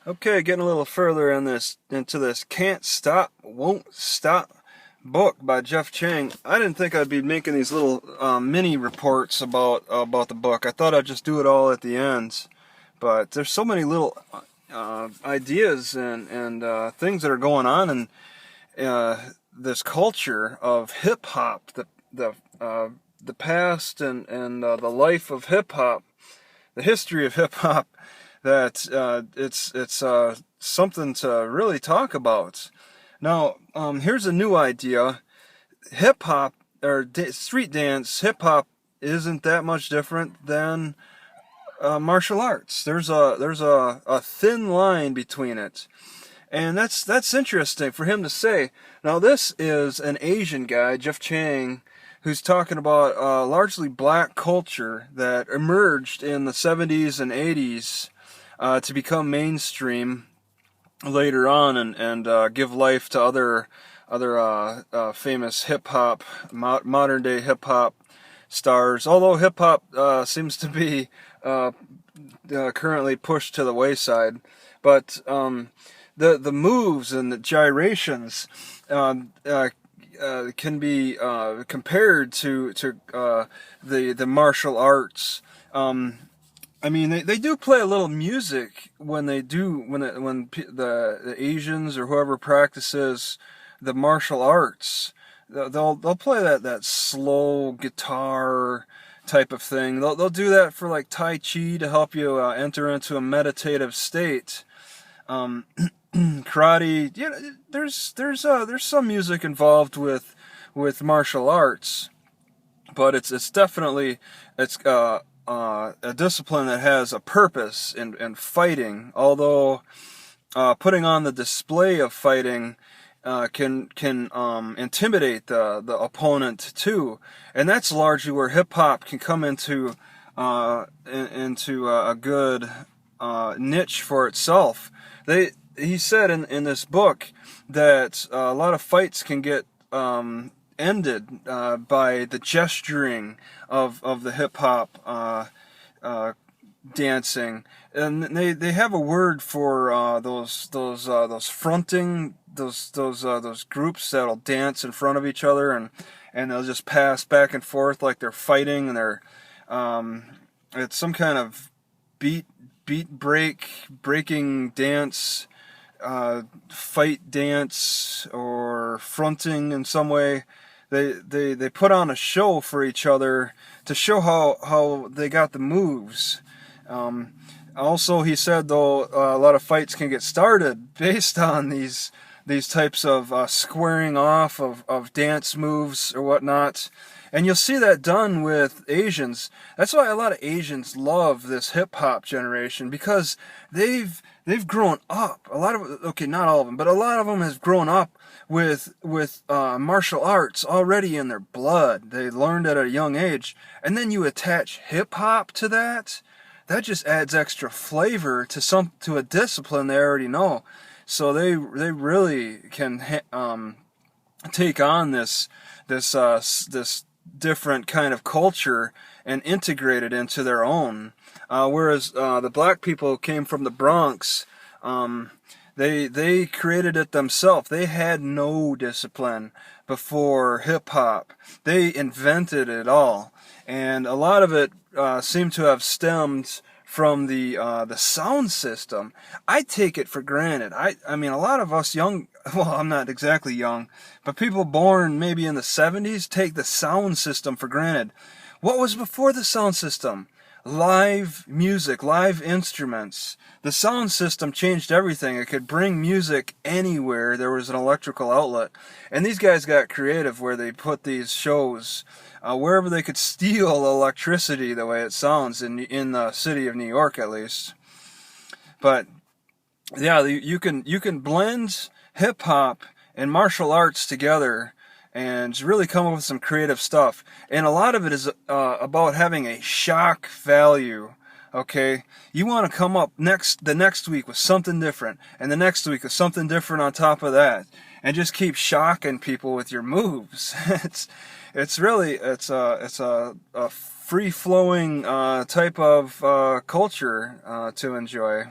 Okay, getting a little further into this Can't Stop, Won't Stop book by Jeff Chang. I didn't think I'd be making these little mini reports about the book. I thought I'd just do it all at the end, but there's so many little ideas and things that are going on in this culture of hip hop, the past and the life of hip hop, the history of hip hop. That it's something to really talk about. Now, here's a new idea. Hip hop or street dance, hip hop isn't that much different than martial arts. There's a thin line between it, and that's interesting for him to say. Now, this is an Asian guy, Jeff Chang, who's talking about largely black culture that emerged in the 70s and 80s. To become mainstream later on and give life to other famous hip hop, modern day hip hop stars. Although hip hop seems to be currently pushed to the wayside, but the moves and the gyrations can be compared to the martial arts. I mean, they do play a little music when the Asians or whoever practices the martial arts. They'll play that slow guitar type of thing. They'll do that for like Tai Chi to help you enter into a meditative state. Karate, yeah, there's some music involved with martial arts, but it's definitely a discipline that has a purpose in fighting, although putting on the display of fighting can intimidate the opponent too, and that's largely where hip hop can come into a good niche for itself. He said in this book that a lot of fights can get ended by the gesturing of the hip hop dancing, and they have a word for those fronting, those groups that'll dance in front of each other and they'll just pass back and forth like they're fighting, and they're it's some kind of breaking dance, fight dance, or fronting in some way. They put on a show for each other to show how they got the moves. Also, he said, though, a lot of fights can get started based on these types of squaring off of dance moves or whatnot. And you'll see that done with Asians. That's why a lot of Asians love this hip-hop generation, because they've grown up. Not all of them, but a lot of them has grown up with martial arts already in their blood. They learned at a young age, and then you attach hip-hop to that. That just adds extra flavor to a discipline they already know. So they really can take on this different kind of culture and integrate it into their own. Whereas the black people came from the Bronx, they created it themselves. They had no discipline before hip hop. They invented it all, and a lot of it seemed to have stemmed from the sound system. I take it for granted. I mean, a lot of us young, well, I'm not exactly young, but people born maybe in the 70s take the sound system for granted. What was before the sound system? Live music, live instruments. The sound system changed everything. It could bring music anywhere there was an electrical outlet. And these guys got creative where they put these shows wherever they could steal electricity, the way it sounds in the city of New York, at least. But yeah, you can blend hip hop and martial arts together and really come up with some creative stuff. And a lot of it is about having a shock value. Okay, you want to come up the next week with something different, and the next week with something different on top of that, and just keep shocking people with your moves. It's a free flowing type of culture to enjoy.